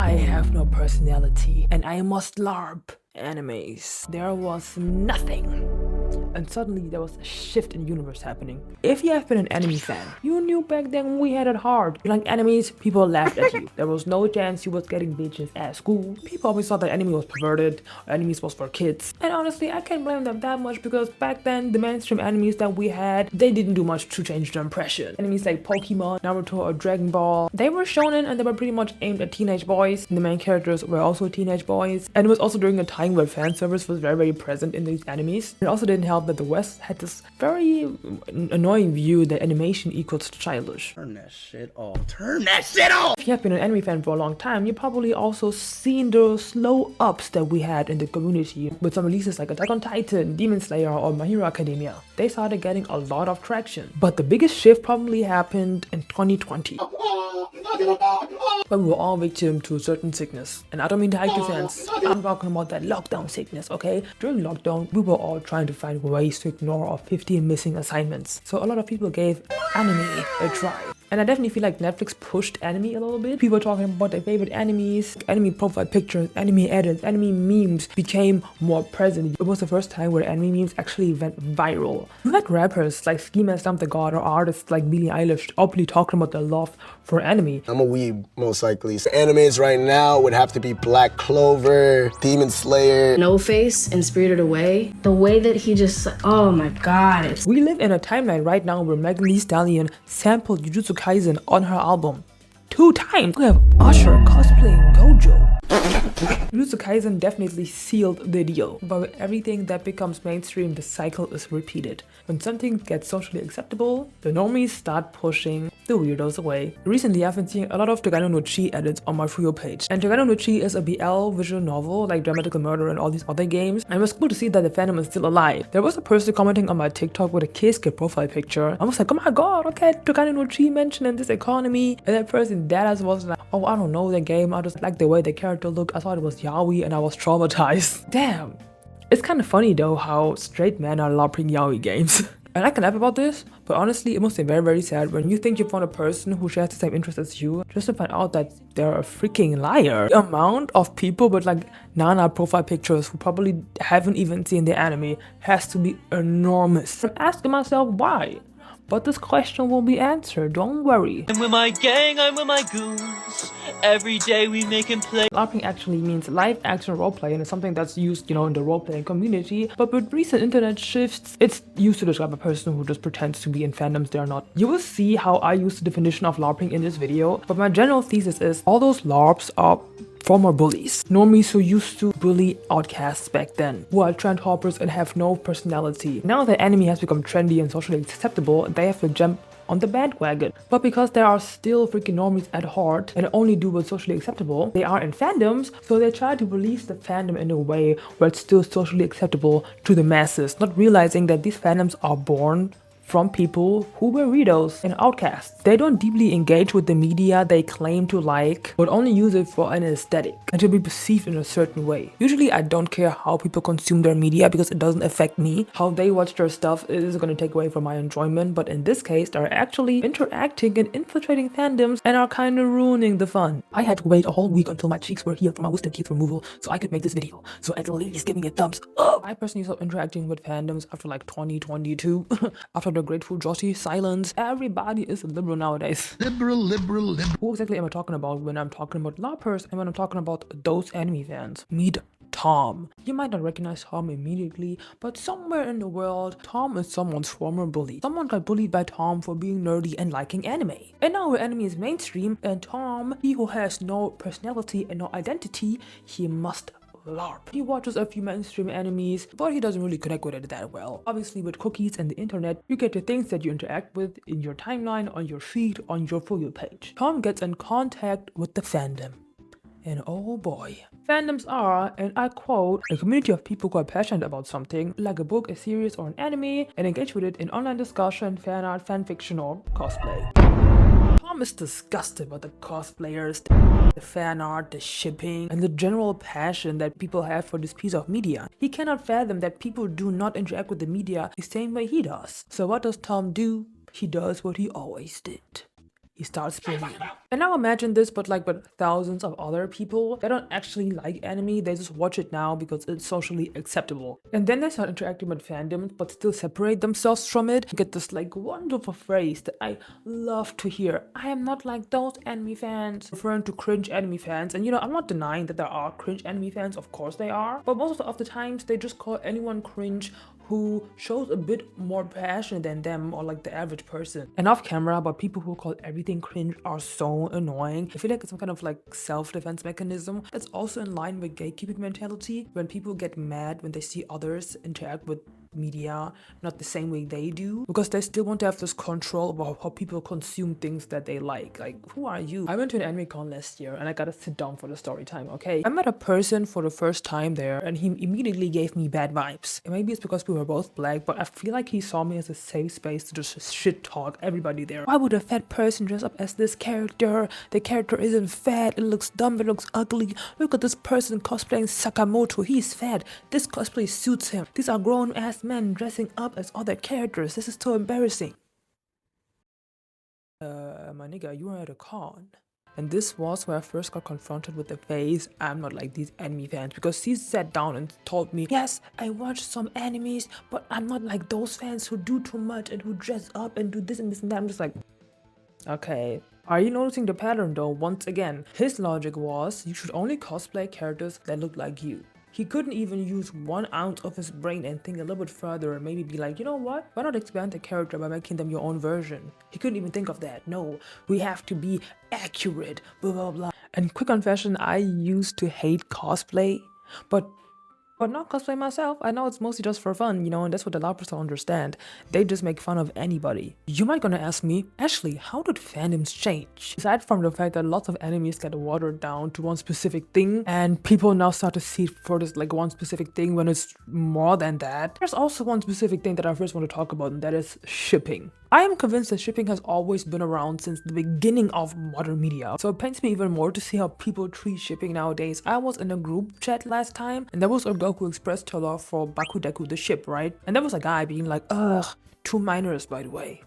I have no personality and I must LARP animes. There was nothing. And suddenly there was a shift in universe happening. If you have been an anime fan, you knew back then we had it hard. You like animes, people laughed at you. There was no chance you was getting bitches at school. People always thought that anime was perverted, or animes was for kids. And honestly, I can't blame them that much because back then the mainstream animes that we had, they didn't do much to change the impression. Animes like Pokemon, Naruto, or Dragon Ball, they were shonen and they were pretty much aimed at teenage boys. And the main characters were also teenage boys. And it was also during a time where fan service was very present in these animes. It also didn't help that the West had this very annoying view that animation equals childish. Turn that shit off. Turn that shit off! If you have been an anime fan for a long time, you probably also seen the slow ups that we had in the community with some releases like Attack on Titan, Demon Slayer, or My Hero Academia. They started getting a lot of traction. But the biggest shift probably happened in 2020. When we were all victim to a certain sickness. And I don't mean to hide defense. I'm talking about that lockdown sickness, okay? During lockdown, we were all trying to find ways to ignore our 15 missing assignments. So a lot of people gave anime a try. And I definitely feel like Netflix pushed anime a little bit. People talking about their favorite animes, anime profile pictures, anime edits, anime memes became more present. It was the first time where anime memes actually went viral. Like rappers like Ski Mask the God or artists like Billie Eilish openly talking about their love for anime. I'm a weeb, most likely. So animes right now would have to be Black Clover, Demon Slayer. No Face and Spirited Away. The way that he just, oh my god. We live in a timeline right now where Megan Thee Stallion sampled Jujutsu Kaisen on her album 2 times. We have Usher cosplaying Gojo. Jujutsu Kaisen definitely sealed the deal, but with everything that becomes mainstream, the cycle is repeated. When something gets socially acceptable, the normies start pushing the weirdos away. Recently, I've been seeing a lot of Togano no Chi edits on my For You page. And Togano no Chi is a BL visual novel like Dramatical Murder and all these other games. And it was cool to see that the fandom is still alive. There was a person commenting on my TikTok with a Keisuke profile picture. I was like, oh my god, okay, Togano no Chi mentioned in this economy. And that person that was like, oh, I don't know the game. I just like the way the character looked. I thought it was yaoi and I was traumatized. Damn. It's kind of funny though how straight men are LARPing yaoi games. And I can laugh about this, but honestly it must be very sad when you think you found a person who shares the same interests as you just to find out that they're a freaking liar. The amount of people with like Nana profile pictures who probably haven't even seen the anime has to be enormous. I'm asking myself why. But this question will be answered, don't worry. I'm with my gang, I'm with my goons. Every day we make him play. LARPing actually means live action roleplay and it's something that's used, in the roleplaying community. But with recent internet shifts, it's used to describe a person who just pretends to be in fandoms they're not. You will see how I use the definition of LARPing in this video, but my general thesis is all those LARPs are former bullies. Normies who used to bully outcasts back then, who are trend hoppers and have no personality. Now that anime has become trendy and socially acceptable, they have to jump on the bandwagon. But because there are still freaking normies at heart and only do what's socially acceptable, they are in fandoms, so they try to release the fandom in a way where it's still socially acceptable to the masses, not realizing that these fandoms are born from people who were weirdos and outcasts. They don't deeply engage with the media they claim to like, but only use it for an aesthetic and to be perceived in a certain way. Usually I don't care how people consume their media because it doesn't affect me. How they watch their stuff is going to take away from my enjoyment, but in this case they're actually interacting and infiltrating fandoms and are kind of ruining the fun. I had to wait a whole week until my cheeks were healed from my wisdom teeth removal so I could make this video, so at least give me a thumbs up. I personally stopped interacting with fandoms after like 2022 after the Grateful Joshi silence. Everybody is a liberal nowadays. Liberal. Who exactly am I talking about when I'm talking about LARPers and when I'm talking about those anime fans? Meet Tom. You might not recognize Tom immediately, but somewhere in the world, Tom is someone's former bully. Someone got bullied by Tom for being nerdy and liking anime. And now where anime is mainstream, and Tom, he who has no personality and no identity, he must LARP. He watches a few mainstream animes, but he doesn't really connect with it that well. Obviously, with cookies and the internet, you get the things that you interact with in your timeline, on your feed, on your For You page. Tom gets in contact with the fandom. And oh boy. Fandoms are, and I quote, a community of people who are passionate about something, like a book, a series, or an anime, and engage with it in online discussion, fan art, fanfiction, or cosplay. Tom is disgusted by the cosplayers, the fan art, the shipping, and the general passion that people have for this piece of media. He cannot fathom that people do not interact with the media the same way he does. So what does Tom do? He does what he always did. he starts bullying. And now imagine this, but like with thousands of other people that don't actually like anime, they just watch it now because it's socially acceptable. And then they start interacting with fandoms, but still separate themselves from it. You get this like wonderful phrase that I love to hear. I am not like those anime fans, referring to cringe anime fans. And you know, I'm not denying that there are cringe anime fans, of course they are. But most of the times, they just call anyone cringe who shows a bit more passion than them or like the average person. And off camera, but people who call everything cringe are so annoying. I feel like it's some kind of like self-defense mechanism that's also in line with gatekeeping mentality, when people get mad when they see others interact with media not the same way they do, because they still want to have this control about how people consume things that they like. Like, who are you? I went to an anime con last year and I gotta sit down for the story time, okay? I met a person for the first time there and he immediately gave me bad vibes. And maybe it's because we were both black, but I feel like he saw me as a safe space to just shit talk everybody there. Why would a fat person dress up as this character? The character isn't fat, it looks dumb, it looks ugly. Look at this person cosplaying Sakamoto, he's fat. This cosplay suits him. These are grown ass men dressing up as other characters. This is so embarrassing. My nigga, you were at a con. And this was where I first got confronted with the phrase, I'm not like these anime fans, because he sat down and told me, yes, I watch some animes, but I'm not like those fans who do too much and who dress up and do this and this and that. I'm just like, okay. Are you noticing the pattern though? Once again, his logic was, you should only cosplay characters that look like you. He couldn't even use 1 ounce of his brain and think a little bit further and maybe be like, you know what? Why not expand the character by making them your own version? He couldn't even think of that. No, we have to be accurate, blah, blah, blah. And quick confession, I used to hate cosplay, but not cosplay myself. I know it's mostly just for fun, you know, and that's what the larpers don't understand. They just make fun of anybody. You might gonna ask me, Ashley, how did fandoms change? Aside from the fact that lots of animes get watered down to one specific thing, and people now start to see it for this like one specific thing when it's more than that, there's also one specific thing that I first want to talk about, and that is shipping. I am convinced that shipping has always been around since the beginning of modern media. So it pains me even more to see how people treat shipping nowadays. I was in a group chat last time, and there was a Goku Express teller for Bakudeku the ship, right? And there was a guy being like, ugh, 2 minors by the way.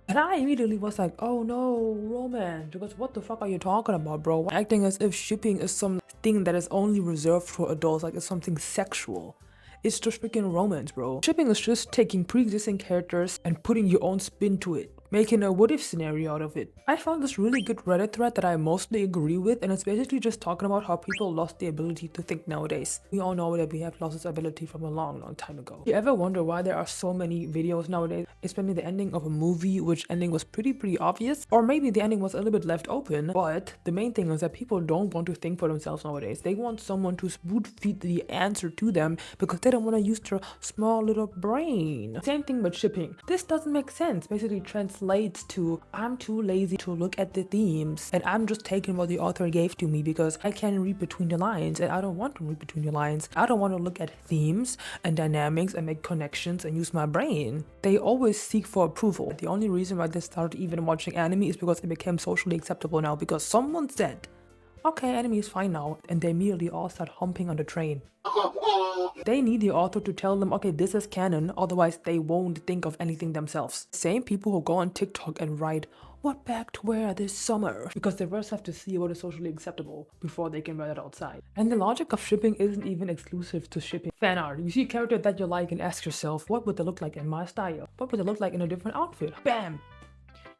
And I immediately was like, oh no, romance, because what the fuck are you talking about, bro? Acting as if shipping is something that is only reserved for adults, like it's something sexual. It's just freaking romance, bro. Shipping is just taking pre-existing characters and putting your own spin to it, making a what-if scenario out of it. I found this really good Reddit thread that I mostly agree with, and it's basically just talking about how people lost the ability to think nowadays. We all know that we have lost this ability from a long time ago. You ever wonder why there are so many videos nowadays explaining the ending of a movie, which ending was pretty obvious? Or maybe the ending was a little bit left open, but the main thing is that people don't want to think for themselves nowadays. They want someone to spoon-feed the answer to them because they don't want to use their small little brain. Same thing with shipping. This doesn't make sense. Basically translates to, I'm too lazy to look at the themes and I'm just taking what the author gave to me because I can't read between the lines, and I don't want to read between the lines. I don't want to look at themes and dynamics and make connections and use my brain. They always seek for approval. The only reason why they started even watching anime is because it became socially acceptable now, because someone said, okay, anime is fine now, and they immediately all start humping on the train. They need the author to tell them, okay, this is canon, otherwise they won't think of anything themselves. Same people who go on TikTok and write, what bag to wear this summer? Because they first have to see what is socially acceptable before they can wear it outside. And the logic of shipping isn't even exclusive to shipping. Fan art. You see a character that you like and ask yourself, what would they look like in my style? What would they look like in a different outfit? Bam!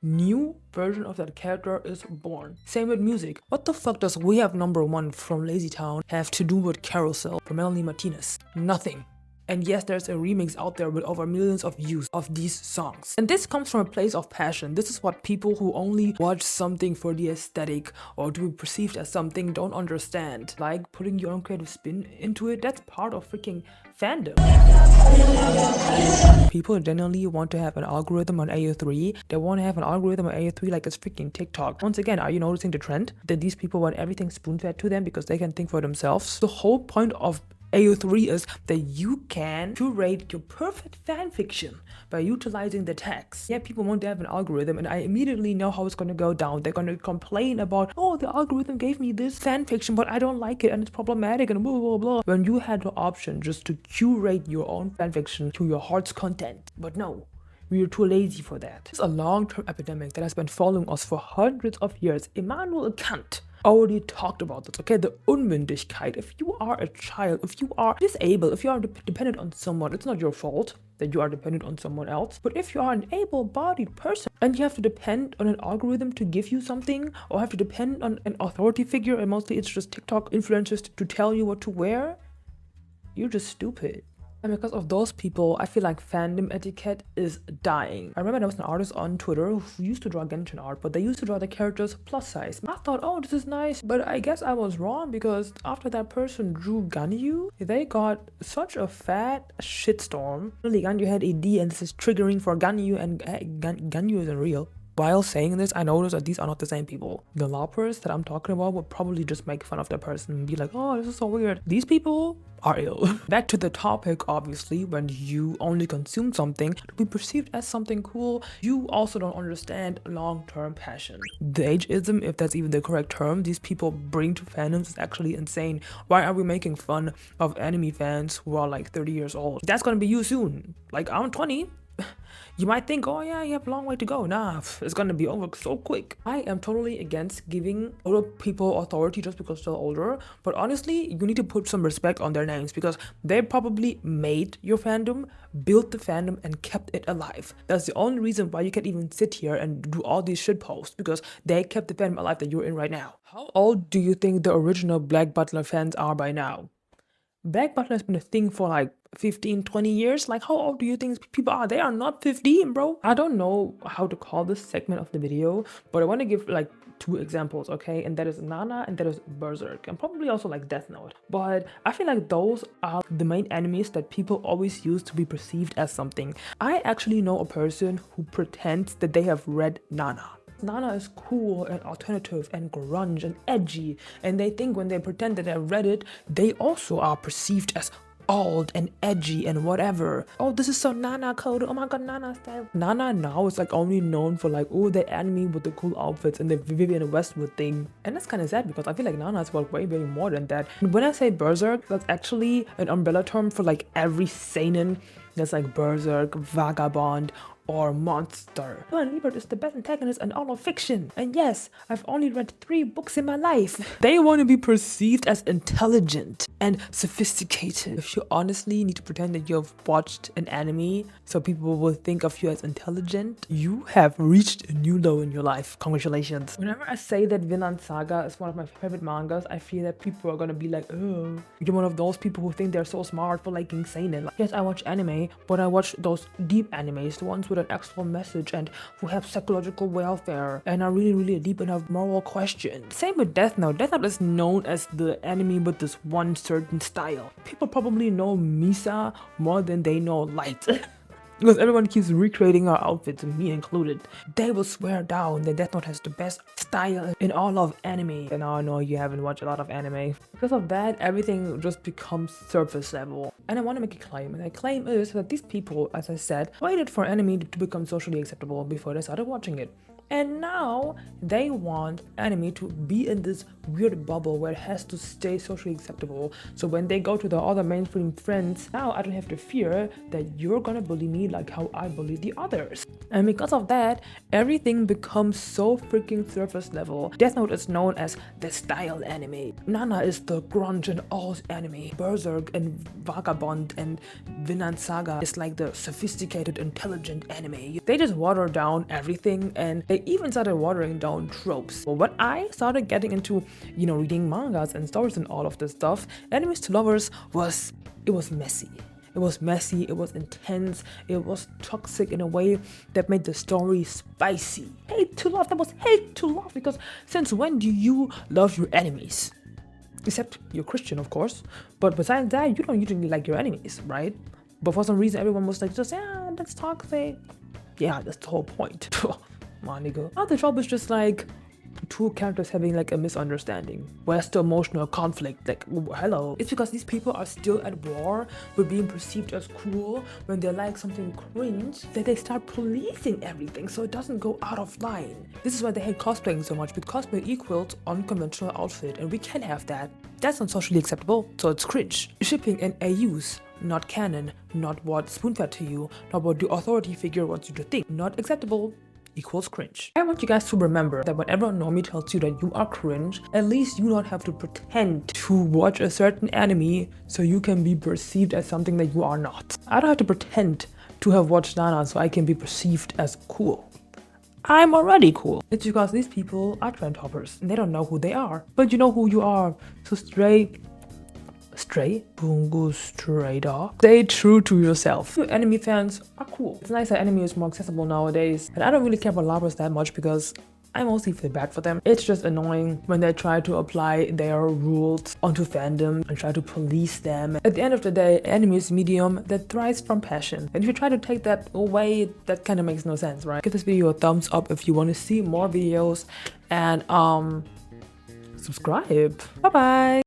New version of that character is born. Same with music. What the fuck does We Have Number One from Lazy Town have to do with Carousel from Melanie Martinez? Nothing. And yes, there's a remix out there with over millions of views of these songs. And this comes from a place of passion. This is what people who only watch something for the aesthetic or to be perceived as something don't understand. Like putting your own creative spin into it, that's part of freaking fandom. People generally want to have an algorithm on AO3. They want to have an algorithm on AO3 like it's freaking TikTok. Once again, are you noticing the trend? That these people want everything spoon-fed to them because they can think for themselves? The whole point of AO3 is that you can curate your perfect fanfiction by utilizing the text. Yeah, people want to have an algorithm, and I immediately know how it's going to go down. They're going to complain about, oh, the algorithm gave me this fanfiction, but I don't like it and it's problematic and blah blah blah. When you had the option just to curate your own fanfiction to your heart's content. But no, We are too lazy for that. It's a long-term epidemic that has been following us for hundreds of years. Immanuel Kant already talked about this, okay? The Unmündigkeit. If you are a child, if you are disabled, if you are dependent on someone, it's not your fault that you are dependent on someone else. But if you are an able-bodied person and you have to depend on an algorithm to give you something, or have to depend on an authority figure, and mostly it's just TikTok influencers to tell you what to wear, you're just stupid. And because of those people, I feel like fandom etiquette is dying. I remember there was an artist on Twitter who used to draw Genshin art, but they used to draw the characters plus size. I thought, oh, this is nice, but I guess I was wrong, because after that person drew Ganyu, they got such a fat shitstorm. Really, Ganyu had AD, and this is triggering for Ganyu, and Ganyu isn't real. While saying this, I noticed that these are not the same people. The larpers that I'm talking about would probably just make fun of that person and be like, oh, this is so weird. These people are ill. Back to the topic, obviously, when you only consume something to be perceived as something cool, you also don't understand long-term passion. The ageism, if that's even the correct term, these people bring to fandoms is actually insane. Why are we making fun of anime fans who are like 30 years old? That's gonna be you soon. Like, I'm 20. You might think, oh yeah, you have a long way to go. Nah, it's gonna be over so quick. I am totally against giving older people authority just because they're older, but honestly, you need to put some respect on their names, because they probably made your fandom, built the fandom, and kept it alive. That's the only reason why you can even sit here and do all these shit posts, because they kept the fandom alive that you're in right now. How old do you think the original Black Butler fans are by now? Black Butler has been a thing for like 15, 20 years. Like, how old do you think people are? They are not 15, bro. I don't know how to call this segment of the video, but I want to give like 2 examples, okay? And that is Nana and that is Berserk, and probably also like Death Note. But I feel like those are the main enemies that people always use to be perceived as something. I actually know a person who pretends that they have read Nana. Nana is cool and alternative and grunge and edgy, and they think when they pretend that they read it, they also are perceived as old and edgy and whatever. Oh, this is so Nana code. Oh my god, Nana style. Nana now is like only known for like, oh, the anime with the cool outfits and the Vivienne Westwood thing. And that's kind of sad, because I feel like Nana is way more than that. And when I say Berserk, that's actually an umbrella term for like every seinen that's like Berserk, Vagabond, or Monster. Johann Liebert is the best antagonist in all of fiction. And yes, I've only read 3 books in my life. They want to be perceived as intelligent and sophisticated. If you honestly need to pretend that you've watched an anime so people will think of you as intelligent, you have reached a new low in your life. Congratulations. Whenever I say that Vinland Saga is one of my favorite mangas, I feel that people are gonna be like, oh, you're one of those people who think they're so smart for liking seinen. Like, yes, I watch anime, but I watch those deep animes, the ones with an actual message and who have psychological welfare and are really deep and have moral questions. Same with Death Note. Death Note is known as the anime with this one certain style. People probably know Misa more than they know Light. Because everyone keeps recreating our outfits, me included. They will swear down that Death Note has the best style in all of anime. And I know you haven't watched a lot of anime. Because of that, everything just becomes surface level. And I want to make a claim. And the claim is that these people, as I said, waited for anime to become socially acceptable before they started watching it. And now they want anime to be in this weird bubble where it has to stay socially acceptable. So when they go to the other mainstream friends, now I don't have to fear that you're gonna bully me like how I bully the others. And because of that, everything becomes so freaking surface level. Death Note is known as the style anime. Nana is the grunge and alt anime. Berserk and Vagabond and Vinland Saga is like the sophisticated, intelligent anime. They just water down everything, and they even started watering down tropes. But when I started getting into, reading mangas and stories and all of this stuff, Enemies to Lovers was messy. It was messy, it was intense, it was toxic in a way that made the story spicy. Hate to love, that was hate to love, because since when do you love your enemies? Except you're Christian, of course. But besides that, you don't usually like your enemies, right? But for some reason, everyone was like, that's toxic. Yeah, that's the whole point. My nigga. Now the trope is just like, two characters having like a misunderstanding. Where's the emotional conflict? Like, hello. It's because these people are still at war with being perceived as cool when they like something cringe that they start policing everything so it doesn't go out of line. This is why they hate cosplaying so much, because cosplay equals unconventional outfit and we can't have that. That's not socially acceptable, so it's cringe. Shipping and AUs, not canon, not what spoon-fed to you, not what the authority figure wants you to think, not acceptable, equals cringe. I want you guys to remember that whenever Normie tells you that you are cringe, at least you don't have to pretend to watch a certain anime so you can be perceived as something that you are not. I don't have to pretend to have watched Nana so I can be perceived as cool. I'm already cool. It's because these people are trend hoppers and they don't know who they are. But you know who you are. So Bungo stray dog. Stay true to yourself. Anime fans are cool. It's nice that anime is more accessible nowadays. And I don't really care about larpers that much because I mostly feel bad for them. It's just annoying when they try to apply their rules onto fandom and try to police them. At the end of the day, anime is a medium that thrives from passion. And if you try to take that away, that kind of makes no sense, right? Give this video a thumbs up if you want to see more videos and subscribe. Bye bye.